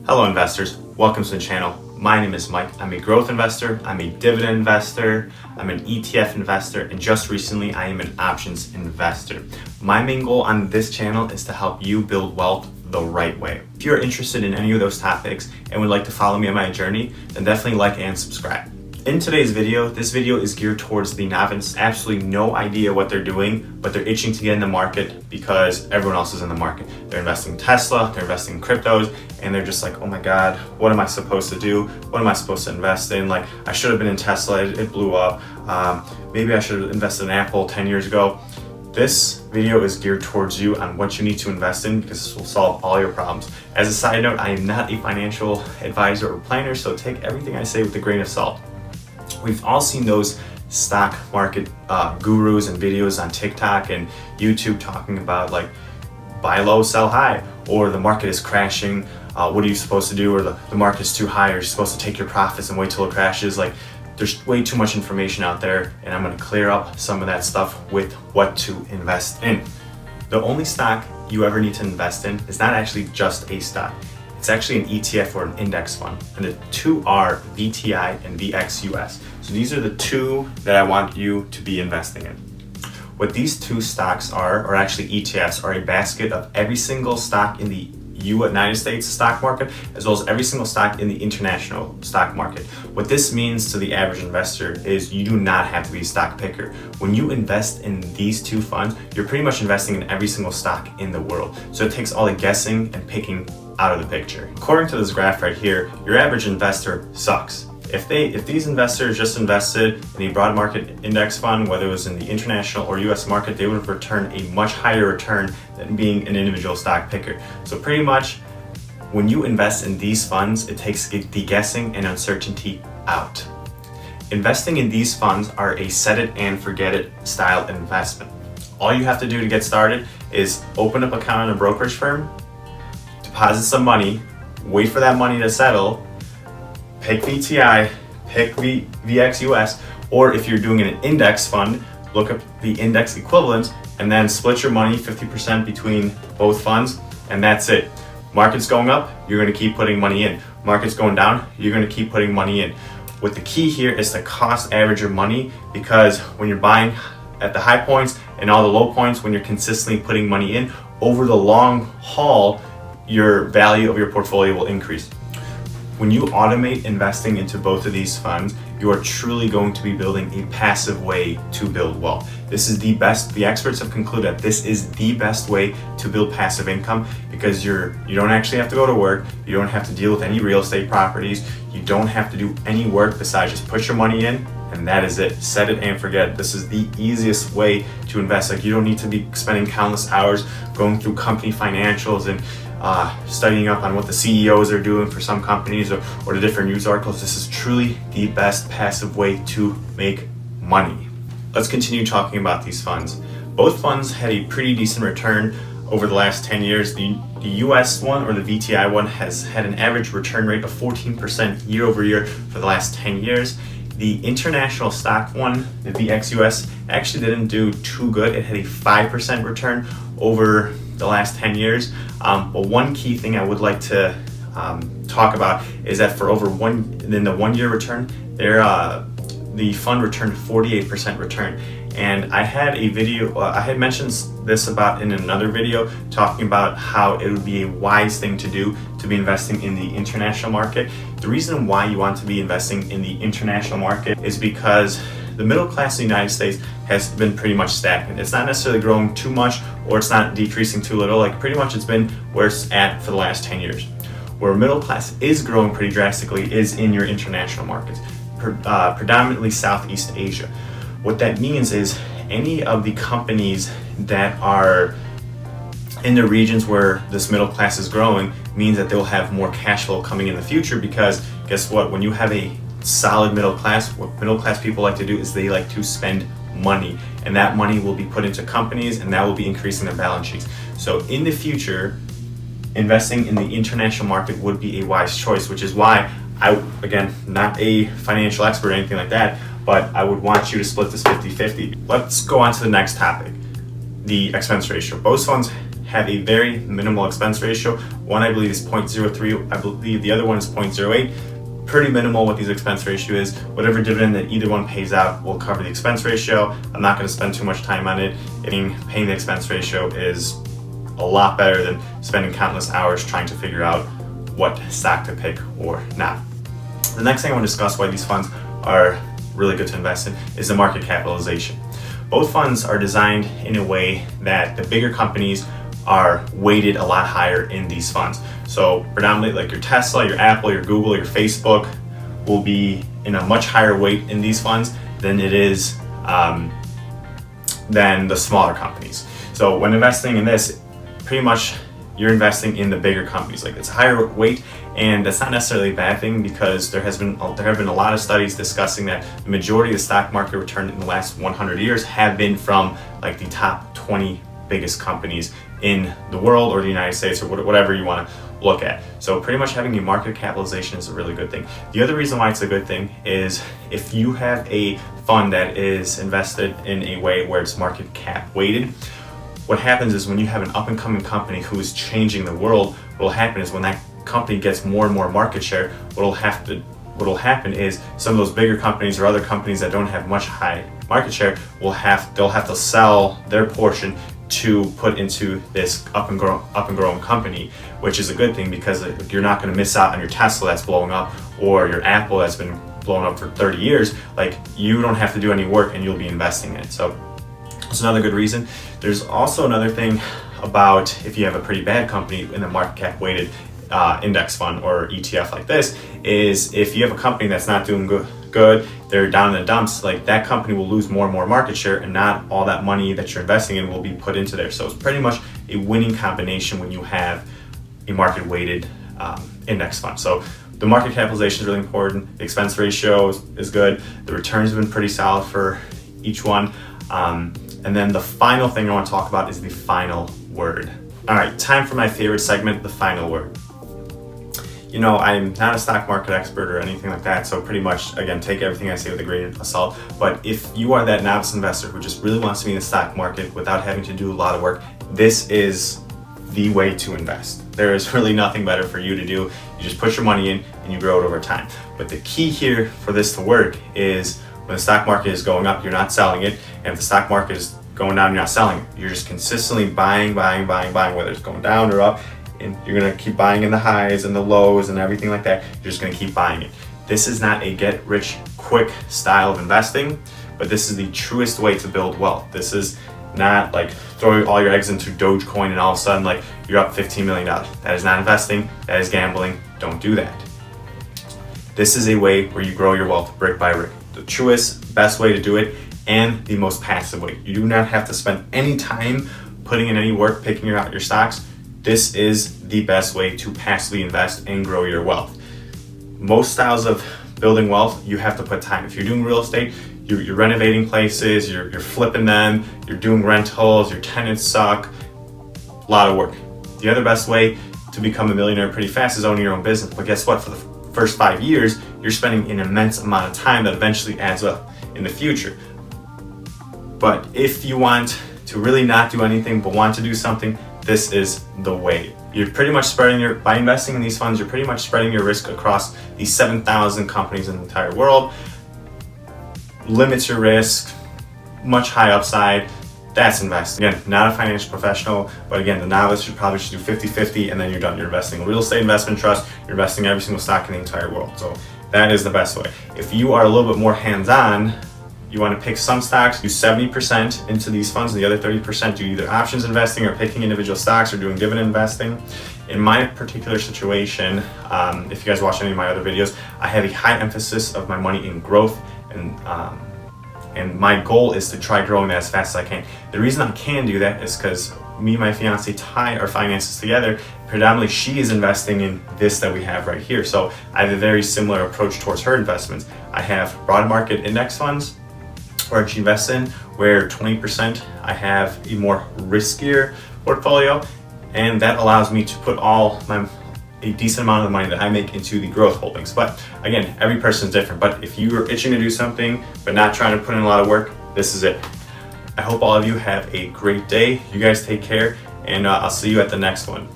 Hello investors, welcome to the channel. My name is Mike. I'm a growth investor, I'm a dividend investor, I'm an ETF investor, and just recently I am an options investor. My main goal on this channel is to help you build wealth the right way. If you're interested in any of those topics and would like to follow me on my journey, then definitely like and subscribe. In today's video, this video is geared towards the novice, absolutely no idea what they're doing, but they're itching to get in the market because everyone else is in the market. They're investing in Tesla, they're investing in cryptos, and they're just like, oh my God, what am I supposed to do? What am I supposed to invest in? Like, I should have been in Tesla, it blew up. Maybe I should have invested in Apple 10 years ago. This video is geared towards you on what you need to invest in because this will solve all your problems. As a side note, I am not a financial advisor or planner, so take everything I say with a grain of salt. We've all seen those stock market gurus and videos on TikTok and YouTube talking about like buy low, sell high, or the market is crashing. What are you supposed to do? Or the market is too high. Or you're supposed to take your profits and wait till it crashes. Like there's way too much information out there, and I'm going to clear up some of that stuff with what to invest in. The only stock you ever need to invest in is not actually just a stock. It's actually an ETF or an index fund, and the two are VTI and VXUS. So these are the two that I want you to be investing in. What these two stocks are, or actually ETFs, are a basket of every single stock in the United States stock market, as well as every single stock in the international stock market. What this means to the average investor is you do not have to be a stock picker. When you invest in these two funds, you're pretty much investing in every single stock in the world. So it takes all the guessing and picking out of the picture. According to this graph right here, your average investor sucks. If these investors just invested in a broad market index fund, whether it was in the international or US market, they would have returned a much higher return than being an individual stock picker. So pretty much when you invest in these funds, it takes the guessing and uncertainty out. Investing in these funds are a set it and forget it style investment. All you have to do to get started is open up an account in a brokerage firm, deposit some money, wait for that money to settle, pick VTI, pick VXUS, or if you're doing an index fund, look up the index equivalents and then split your money 50% between both funds, and that's it. Market's going up, you're going to keep putting money in. Market's going down, you're going to keep putting money in. What the key here is to cost average your money, because when you're buying at the high points and all the low points, when you're consistently putting money in, over the long haul, your value of your portfolio will increase. When you automate investing into both of these funds, you are truly going to be building a passive way to build wealth. This is the best. The experts have concluded that this is the best way to build passive income, because you don't actually have to go to work. You don't have to deal with any real estate properties. You don't have to do any work besides just put your money in, and that is it. Set it and forget it. This is the easiest way to invest. Like, you don't need to be spending countless hours going through company financials and studying up on what the CEOs are doing for some companies or the different news articles. This is truly the best passive way to make money. Let's continue talking about these funds. Both funds had a pretty decent return over the last 10 years. The US one, or the VTI one, has had an average return rate of 14% year over year for the last 10 years. The international stock one, the VXUS, actually didn't do too good. It had a 5% return over the last 10 years. But one key thing I would like to talk about is that for the 1 year return, the fund returned 48% return. And I had a video, I had mentioned this about in another video, talking about how it would be a wise thing to do to be investing in the international market. The reason why you want to be investing in the international market is because the middle class in the United States has been pretty much stagnant. It's not necessarily growing too much, or it's not decreasing too little. Like, pretty much it's been where it's at for the last 10 years. Where middle class is growing pretty drastically is in your international markets, predominantly Southeast Asia. What that means is any of the companies that are in the regions where this middle class is growing means that they'll have more cash flow coming in the future, because guess what? When you have a solid middle class, what middle class people like to do is they like to spend money, and that money will be put into companies, and that will be increasing their balance sheets. So in the future, investing in the international market would be a wise choice, which is why again, not a financial expert or anything like that, but I would want you to split this 50-50. Let's go on to the next topic, the expense ratio. Both funds have a very minimal expense ratio. One I believe is 0.03, I believe the other one is 0.08. Pretty minimal what these expense ratio is. Whatever dividend that either one pays out will cover the expense ratio. I'm not going to spend too much time on it. Paying the expense ratio is a lot better than spending countless hours trying to figure out what stock to pick or not. The next thing I want to discuss why these funds are really good to invest in is the market capitalization. Both funds are designed in a way that the bigger companies are weighted a lot higher in these funds. So predominantly like your Tesla, your Apple, your Google, your Facebook will be in a much higher weight in these funds than it is than the smaller companies. So when investing in this, pretty much you're investing in the bigger companies. Like it's a higher weight, and that's not necessarily a bad thing because there have been a lot of studies discussing that the majority of the stock market return in the last 100 years have been from like the top 20 biggest companies in the world or the United States or whatever you want to look at. So pretty much having a market capitalization is a really good thing. The other reason why it's a good thing is if you have a fund that is invested in a way where it's market cap weighted, what happens is when you have an up and coming company who is changing the world, what will happen is when that company gets more and more market share, what will happen is some of those bigger companies or other companies that don't have much high market share they'll have to sell their portion to put into this up and growing company, which is a good thing because you're not going to miss out on your Tesla that's blowing up or your Apple that's been blowing up for 30 years. Like you don't have to do any work and you'll be investing in it. So that's another good reason. There's also another thing about if you have a pretty bad company in the market cap weighted index fund or ETF like this, is if you have a company that's not doing good, they're down in the dumps, like that company will lose more and more market share and not all that money that you're investing in will be put into there. So it's pretty much a winning combination when you have a market weighted index fund. So the market capitalization is really important. The expense ratio is good. The returns have been pretty solid for each one. And then the final thing I want to talk about is the final word. All right, time for my favorite segment, the final word. You know, I'm not a stock market expert or anything like that, so pretty much, again, take everything I say with a grain of salt. But if you are that novice investor who just really wants to be in the stock market without having to do a lot of work, this is the way to invest. There is really nothing better for you to do. You just put your money in and you grow it over time. But the key here for this to work is when the stock market is going up, you're not selling it. And if the stock market is going down, you're not selling it. You're just consistently buying, whether it's going down or up. And you're gonna keep buying in the highs and the lows and everything like that. You're just gonna keep buying it. This is not a get rich quick style of investing, but this is the truest way to build wealth. This is not like throwing all your eggs into Dogecoin and all of a sudden like you're up $15 million. That is not investing, that is gambling. Don't do that. This is a way where you grow your wealth brick by brick. The truest, best way to do it and the most passive way. You do not have to spend any time putting in any work, picking out your stocks. This is the best way to passively invest and grow your wealth. Most styles of building wealth, you have to put time. If you're doing real estate, you're renovating places, you're flipping them, you're doing rentals, your tenants suck, a lot of work. The other best way to become a millionaire pretty fast is owning your own business. But guess what? For the first 5 years, you're spending an immense amount of time that eventually adds up in the future. But if you want to really not do anything but want to do something, this is the way. You're pretty much by investing in these funds, you're pretty much spreading your risk across these 7,000 companies in the entire world. Limits your risk, much high upside. That's investing. Again, not a financial professional, but again, the novice should probably do 50-50 and then you're done. You're investing in a real estate investment trust, you're investing in every single stock in the entire world. So that is the best way. If you are a little bit more hands-on, you want to pick some stocks, do 70% into these funds, and the other 30% do either options investing or picking individual stocks or doing dividend investing. In my particular situation, if you guys watch any of my other videos, I have a high emphasis of my money in growth, and my goal is to try growing that as fast as I can. The reason I can do that is because me and my fiance tie our finances together. Predominantly, she is investing in this that we have right here. So I have a very similar approach towards her investments. I have broad market index funds, where she invests in, where 20% I have a more riskier portfolio, and that allows me to put a decent amount of the money that I make into the growth holdings. But again, every person is different. But if you are itching to do something but not trying to put in a lot of work, this is it. I hope all of you have a great day. You guys take care, and I'll see you at the next one.